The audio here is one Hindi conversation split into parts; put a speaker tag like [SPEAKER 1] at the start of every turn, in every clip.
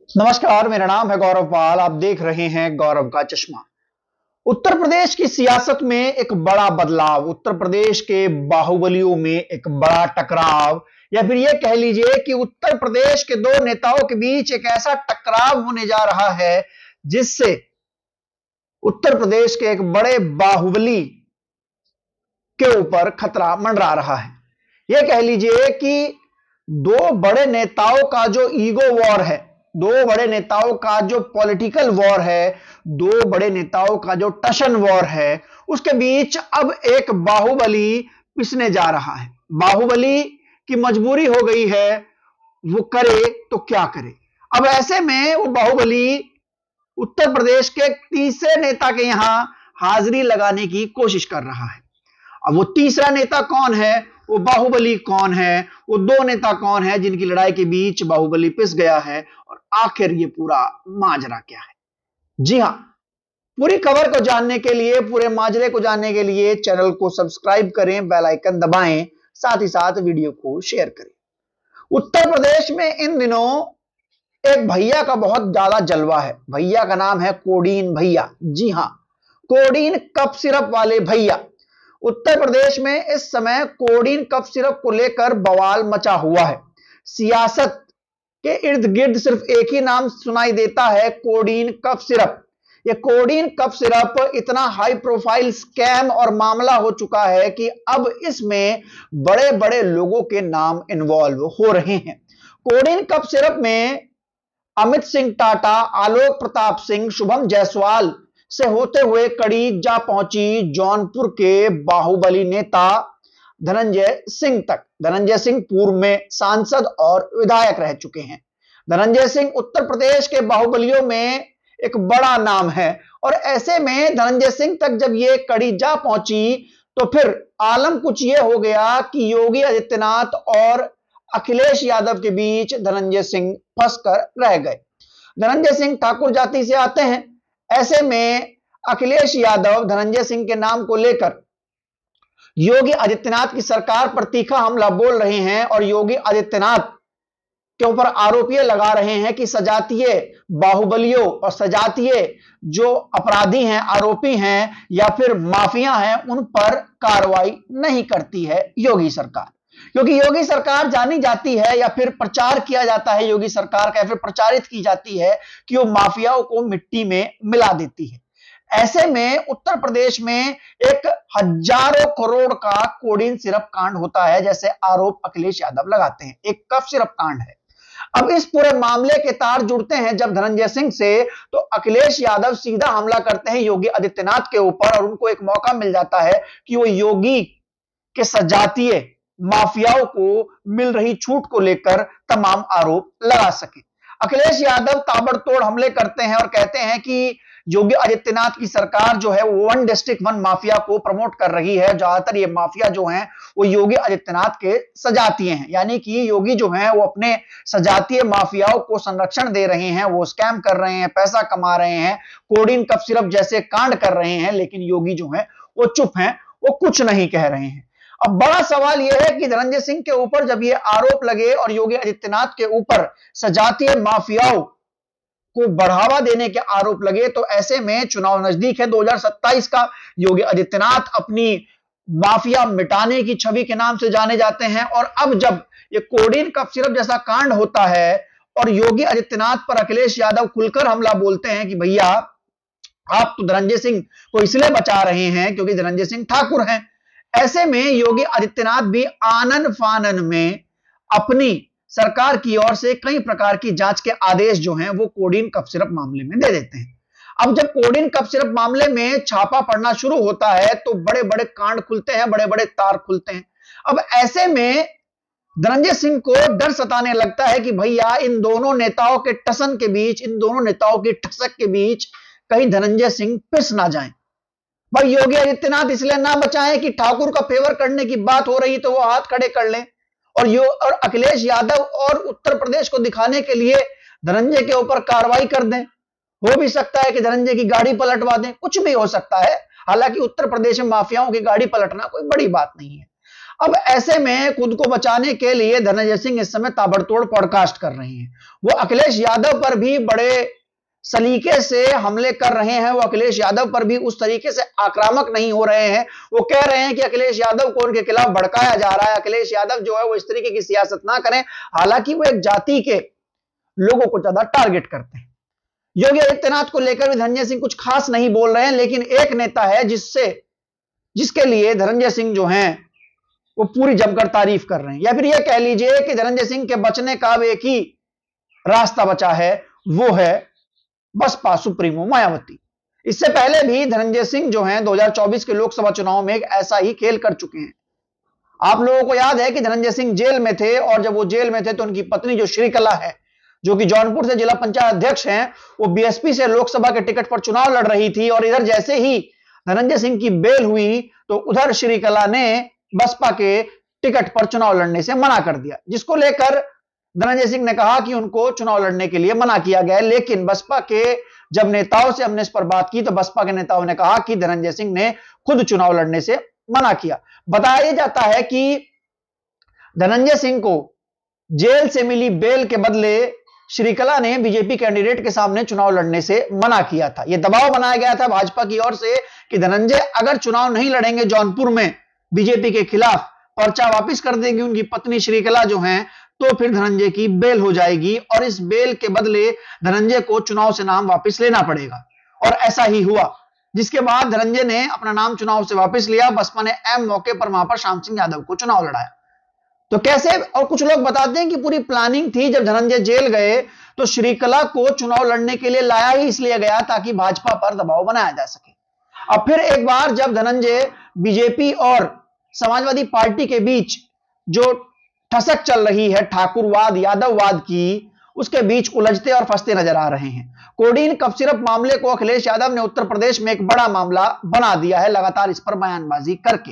[SPEAKER 1] नमस्कार, मेरा नाम है गौरव पाल। आप देख रहे हैं गौरव का चश्मा। उत्तर प्रदेश की सियासत में एक बड़ा बदलाव, उत्तर प्रदेश के बाहुबलियों में एक बड़ा टकराव, या फिर यह कह लीजिए कि उत्तर प्रदेश के दो नेताओं के बीच एक ऐसा टकराव होने जा रहा है जिससे उत्तर प्रदेश के एक बड़े बाहुबली के ऊपर खतरा मंडरा रहा है। यह कह लीजिए कि दो बड़े नेताओं का जो ईगो वॉर है, दो बड़े नेताओं का जो पॉलिटिकल वॉर है, दो बड़े नेताओं का जो टशन वॉर है, उसके बीच अब एक बाहुबली पिसने जा रहा है। बाहुबली की मजबूरी हो गई है, वो करे तो क्या करे। अब ऐसे में वो बाहुबली उत्तर प्रदेश के तीसरे नेता के यहां हाजिरी लगाने की कोशिश कर रहा है। अब वो तीसरा नेता कौन है, वो बाहुबली कौन है, वो दो नेता कौन है जिनकी लड़ाई के बीच बाहुबली पिस गया है, और आखिर ये पूरा माजरा क्या है। जी हां, पूरी खबर को जानने के लिए, पूरे माजरे को जानने के लिए चैनल को सब्सक्राइब करें, बेल आइकन दबाएं, साथ ही साथ वीडियो को शेयर करें। उत्तर प्रदेश में इन दिनों एक भैया का बहुत ज्यादा जलवा है। भैया का नाम है कोडीन भैया। जी हां, कोडीन कफ सिरप वाले भैया। उत्तर प्रदेश में इस समय कोडीन कफ सिरप को लेकर बवाल मचा हुआ है। सियासत के इर्द गिर्द सिर्फ एक ही नाम सुनाई देता है, कोडीन कफ सिरप। यह कोडीन कफ सिरप इतना हाई प्रोफाइल स्कैम और मामला हो चुका है कि अब इसमें बड़े बड़े लोगों के नाम इन्वॉल्व हो रहे हैं। कोडीन कफ सिरप में अमित सिंह टाटा, आलोक प्रताप सिंह, शुभम जायसवाल से होते हुए कड़ी जा पहुंची जौनपुर के बाहुबली नेता धनंजय सिंह तक। धनंजय सिंह पूर्व में सांसद और विधायक रह चुके हैं। धनंजय सिंह उत्तर प्रदेश के बाहुबलियों में एक बड़ा नाम है, और ऐसे में धनंजय सिंह तक जब ये कड़ी जा पहुंची तो फिर आलम कुछ ये हो गया कि योगी आदित्यनाथ और अखिलेश यादव के बीच धनंजय सिंह फंसकर रह गए। धनंजय सिंह ठाकुर जाति से आते हैं। ऐसे में अखिलेश यादव धनंजय सिंह के नाम को लेकर योगी आदित्यनाथ की सरकार पर तीखा हमला बोल रहे हैं, और योगी आदित्यनाथ के ऊपर आरोप ये लगा रहे हैं कि सजातीय बाहुबलियों और सजातीय जो अपराधी हैं, आरोपी हैं या फिर माफिया हैं, उन पर कार्रवाई नहीं करती है योगी सरकार। क्योंकि योगी सरकार जानी जाती है, या फिर प्रचार किया जाता है योगी सरकार का, या फिर प्रचारित की जाती है कि वो माफियाओं को मिट्टी में मिला देती है। ऐसे में उत्तर प्रदेश में एक हजारों करोड़ का कोडीन सिरप कांड होता है, जैसे आरोप अखिलेश यादव लगाते हैं। एक कफ सिरप कांड है। अब इस पूरे मामले के तार जुड़ते हैं जब धनंजय सिंह से, तो अखिलेश यादव सीधा हमला करते हैं योगी आदित्यनाथ के ऊपर, और उनको एक मौका मिल जाता है कि वो योगी के सजातीय माफियाओं को मिल रही छूट को लेकर तमाम आरोप लगा सके। अखिलेश यादव ताबड़तोड़ हमले करते हैं और कहते हैं कि योगी आदित्यनाथ की सरकार जो है वो वन डिस्ट्रिक्ट वन माफिया को प्रमोट कर रही है। ज्यादातर ये माफिया जो हैं वो योगी आदित्यनाथ के सजातीय हैं, यानी कि योगी जो हैं वो अपने सजातीय माफियाओं को संरक्षण दे रहे हैं, वो स्कैम कर रहे हैं, पैसा कमा रहे हैं, कोडीन कफ सिरप जैसे कांड कर रहे हैं, लेकिन योगी जो है वो चुप हैं, वो कुछ नहीं कह रहे हैं। अब बड़ा सवाल यह है कि धनंजय सिंह के ऊपर जब ये आरोप लगे और योगी आदित्यनाथ के ऊपर सजातीय माफियाओं को बढ़ावा देने के आरोप लगे, तो ऐसे में चुनाव नजदीक है 2027 का। योगी आदित्यनाथ अपनी माफिया मिटाने की छवि के नाम से जाने जाते हैं, और अब जब ये कोडीन कफ सिरप जैसा कांड होता है और योगी आदित्यनाथ पर अखिलेश यादव खुलकर हमला बोलते हैं कि भैया आप तो धनंजय सिंह को इसलिए बचा रहे हैं क्योंकि धनंजय सिंह ठाकुर हैं। ऐसे में योगी आदित्यनाथ भी आनन फानन में अपनी सरकार की ओर से कई प्रकार की जांच के आदेश जो हैं वो कोडीन कफ सिरप मामले में दे देते हैं। अब जब कोडीन कफ सिरप मामले में छापा पड़ना शुरू होता है तो बड़े बड़े कांड खुलते हैं, बड़े बड़े तार खुलते हैं। अब ऐसे में धनंजय सिंह को डर सताने लगता है कि भैया इन दोनों नेताओं के टसन के बीच, इन दोनों नेताओं की ठसक के बीच कहीं धनंजय सिंह पिस ना जाएं। भाई योगी आदित्यनाथ इसलिए ना बचाएं कि ठाकुर का फेवर करने की बात हो रही तो वो हाथ खड़े कर लें, और अखिलेश यादव और उत्तर प्रदेश को दिखाने के लिए धनंजय के ऊपर कार्रवाई कर दें। हो भी सकता है कि धनंजय की गाड़ी पलटवा दें, कुछ भी हो सकता है। हालांकि उत्तर प्रदेश में माफियाओं की गाड़ी पलटना कोई बड़ी बात नहीं है। अब ऐसे में खुद को बचाने के लिए धनंजय सिंह इस समय ताबड़तोड़ पॉडकास्ट कर रहे हैं। वो अखिलेश यादव पर भी बड़े सलीके से हमले कर रहे हैं। वो अखिलेश यादव पर भी उस तरीके से आक्रामक नहीं हो रहे हैं। वो कह रहे हैं कि अखिलेश यादव को उनके खिलाफ भड़काया जा रहा है, अखिलेश यादव जो है वो इस तरीके की सियासत ना करें। हालांकि वो एक जाति के लोगों को ज्यादा टारगेट करते हैं। योगी आदित्यनाथ को लेकर भी धनंजय सिंह कुछ खास नहीं बोल रहे हैं, लेकिन एक नेता है जिसके लिए धनंजय सिंह जो हैं वो पूरी जमकर तारीफ कर रहे हैं। या फिर यह कह लीजिए कि धनंजय सिंह के बचने का एक ही रास्ता बचा है, वो है बसपा सुप्रीमो मायावती। इससे पहले भी धनंजय सिंह जो हैं 2024 के लोकसभा चुनाव में एक ऐसा ही खेल कर चुके हैं। आप लोगों को याद है कि धनंजय सिंह जेल में थे, और जब वो जेल में थे तो उनकी पत्नी जो श्रीकला है, जो कि जौनपुर से जिला पंचायत अध्यक्ष हैं, वो बीएसपी से लोकसभा के टिकट पर चुनाव लड़ रही थी। और इधर जैसे ही धनंजय सिंह की बेल हुई तो उधर श्रीकला ने बसपा के टिकट पर चुनाव लड़ने से मना कर दिया, जिसको लेकर धनंजय सिंह ने कहा कि उनको चुनाव लड़ने के लिए मना किया गया। लेकिन बसपा के जब नेताओं से हमने इस पर बात की तो बसपा के नेताओं ने कहा कि धनंजय सिंह ने खुद चुनाव लड़ने से मना किया। बताया जाता है कि धनंजय सिंह को जेल से मिली बेल के बदले श्रीकला ने बीजेपी कैंडिडेट के सामने चुनाव लड़ने से मना किया था। यह दबाव बनाया गया था भाजपा की ओर से कि धनंजय अगर चुनाव नहीं लड़ेंगे जौनपुर में बीजेपी के खिलाफ, पर्चा वापस कर देंगी उनकी पत्नी श्रीकला जो हैं, तो फिर धनंजय की बेल हो जाएगी और इस बेल के बदले धनंजय को चुनाव से नाम वापस लेना पड़ेगा। और ऐसा ही हुआ, जिसके बाद धनंजय ने अपना नाम चुनाव से वापस लिया। बसपा ने एम मौके पर वहां पर श्याम सिंह यादव को चुनाव लड़ाया। तो कैसे, और कुछ लोग बताते हैं कि पूरी प्लानिंग थी। जब धनंजय जेल गए तो श्रीकला को चुनाव लड़ने के लिए लाया ही इसलिए गया ताकि भाजपा पर दबाव बनाया जा सके। अब फिर एक बार जब धनंजय बीजेपी और समाजवादी पार्टी के बीच जो ठसक चल रही है ठाकुरवाद यादववाद की, उसके बीच उलझते और फंसते नजर आ रहे हैं। कोडीन कफ सिरप मामले को अखिलेश यादव ने उत्तर प्रदेश में एक बड़ा मामला बना दिया है, लगातार इस पर बयानबाजी करके।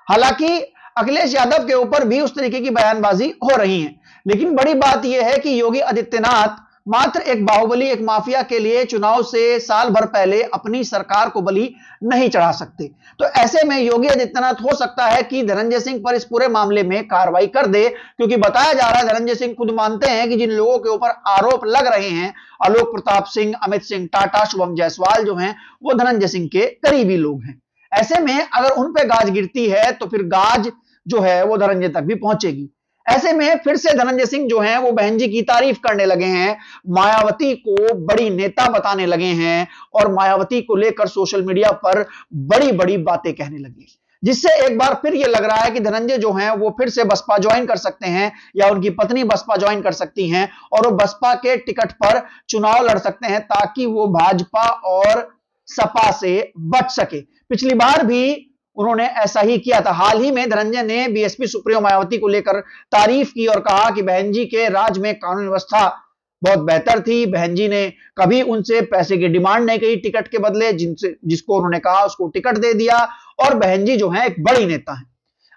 [SPEAKER 1] हालांकि अखिलेश यादव के ऊपर भी उस तरीके की बयानबाजी हो रही है, लेकिन बड़ी बात यह है कि योगी आदित्यनाथ मात्र एक बाहुबली, एक माफिया के लिए चुनाव से साल भर पहले अपनी सरकार को बलि नहीं चढ़ा सकते। तो ऐसे में योगी आदित्यनाथ हो सकता है कि धनंजय सिंह पर इस पूरे मामले में कार्रवाई कर दे, क्योंकि बताया जा रहा है धनंजय सिंह खुद मानते हैं कि जिन लोगों के ऊपर आरोप लग रहे हैं, आलोक प्रताप सिंह, अमित सिंह टाटा, शुभम जायसवाल जो हैं, वो धनंजय सिंह के करीबी लोग हैं। ऐसे में अगर उन पे गाज गिरती है तो फिर गाज जो है वो धनंजय तक भी पहुंचेगी। ऐसे में फिर से धनंजय सिंह जो हैं वो बहन जी की तारीफ करने लगे हैं, मायावती को बड़ी नेता बताने लगे हैं और मायावती को लेकर सोशल मीडिया पर बड़ी बड़ी बातें कहने लगे, जिससे एक बार फिर ये लग रहा है कि धनंजय जो हैं वो फिर से बसपा ज्वाइन कर सकते हैं या उनकी पत्नी बसपा ज्वाइन कर सकती हैं और वो बसपा के टिकट पर चुनाव लड़ सकते हैं ताकि वो भाजपा और सपा से बच सके। पिछली बार भी उन्होंने ऐसा ही किया था। हाल ही में धनंजय ने बीएसपी सुप्रीमो मायावती को लेकर तारीफ की और कहा कि बहन जी के राज में कानून व्यवस्था बहुत बेहतर थी। बहन जी ने कभी उनसे पैसे की डिमांड नहीं की टिकट के बदले, जिसको उन्होंने कहा उसको टिकट दे दिया और बहन जी जो है एक बड़ी नेता है।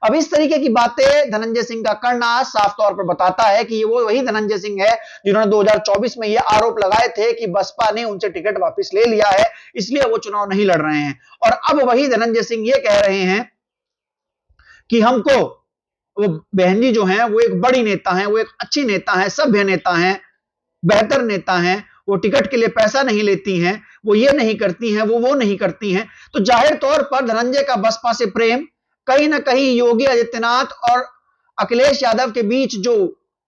[SPEAKER 1] अब इस तरीके की बातें धनंजय सिंह का करना साफ तौर पर बताता है कि ये वो वही धनंजय सिंह है जिन्होंने 2024 में ये आरोप लगाए थे कि बसपा ने उनसे टिकट वापस ले लिया है, इसलिए वो चुनाव नहीं लड़ रहे हैं। और अब वही धनंजय सिंह ये कह रहे हैं कि हमको वो बहन जी जो है वो एक बड़ी नेता है, वो एक अच्छी नेता है, सभ्य नेता है, बेहतर नेता है, वो टिकट के लिए पैसा नहीं लेती हैं, वो ये नहीं करती हैं, वो नहीं करती हैं। तो जाहिर तौर पर धनंजय का बसपा से प्रेम कहीं ना कहीं योगी आदित्यनाथ और अखिलेश यादव के बीच जो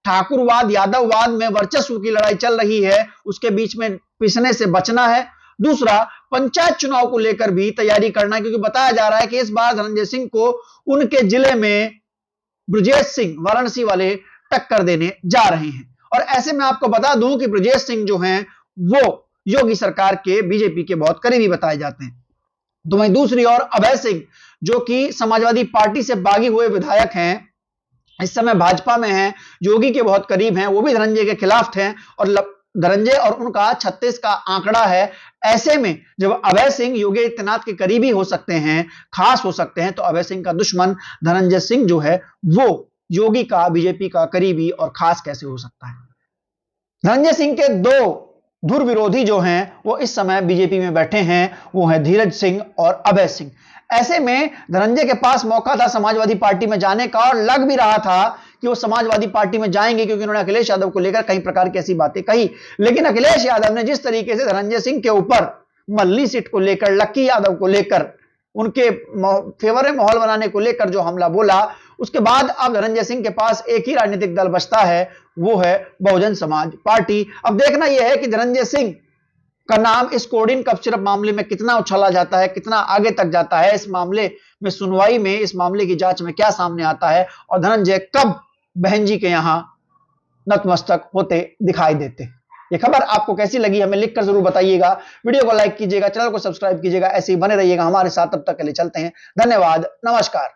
[SPEAKER 1] ठाकुरवाद यादववाद में वर्चस्व की लड़ाई चल रही है उसके बीच में पिसने से बचना है। दूसरा, पंचायत चुनाव को लेकर भी तैयारी करना है, क्योंकि बताया जा रहा है कि इस बार धनंजय सिंह को उनके जिले में ब्रजेश सिंह वाराणसी वाले टक्कर देने जा रहे हैं। और ऐसे में आपको बता दूं कि ब्रजेश सिंह जो हैं वो योगी सरकार के बीजेपी के बहुत करीबी बताए जाते हैं। तो वहीं दूसरी ओर अभय सिंह जो कि समाजवादी पार्टी से बागी हुए विधायक हैं, इस समय भाजपा में हैं, योगी के बहुत करीब हैं, वो भी धनंजय के खिलाफ थे और धनंजय और उनका 36 का आंकड़ा है। ऐसे में जब अभय सिंह योगी आदित्यनाथ के करीबी हो सकते हैं, खास हो सकते हैं, तो अभय सिंह का दुश्मन धनंजय सिंह जो है वो योगी का बीजेपी का करीबी और खास कैसे हो सकता है। धनंजय सिंह के दो धुर विरोधी जो हैं वो इस समय बीजेपी में बैठे हैं, वो हैं धीरज सिंह और अभय सिंह। ऐसे में धनंजय के पास मौका था समाजवादी पार्टी में जाने का, और लग भी रहा था कि वो समाजवादी पार्टी में जाएंगे, क्योंकि उन्होंने अखिलेश यादव को लेकर कई प्रकार की ऐसी बातें कही। लेकिन अखिलेश यादव ने जिस तरीके से धनंजय सिंह के ऊपर मल्ली सीट को लेकर, लक्की यादव को लेकर, उनके फेवर में माहौल बनाने को लेकर जो हमला बोला, उसके बाद अब धनंजय सिंह के पास एक ही राजनीतिक दल बचता है, वो है बहुजन समाज पार्टी। अब देखना यह है कि धनंजय सिंह का नाम इस कोडिन कफ सिरप मामले में कितना उछाला जाता है, कितना आगे तक जाता है, इस मामले में सुनवाई में, इस मामले की जांच में क्या सामने आता है, और धनंजय कब बहन जी के यहां नतमस्तक होते दिखाई देते। ये खबर आपको कैसी लगी हमें लिखकर जरूर बताइएगा। वीडियो को लाइक कीजिएगा, चैनल को सब्सक्राइब कीजिएगा, ऐसे ही बने रहिएगा हमारे साथ। तब तक के लिए चलते हैं, धन्यवाद, नमस्कार।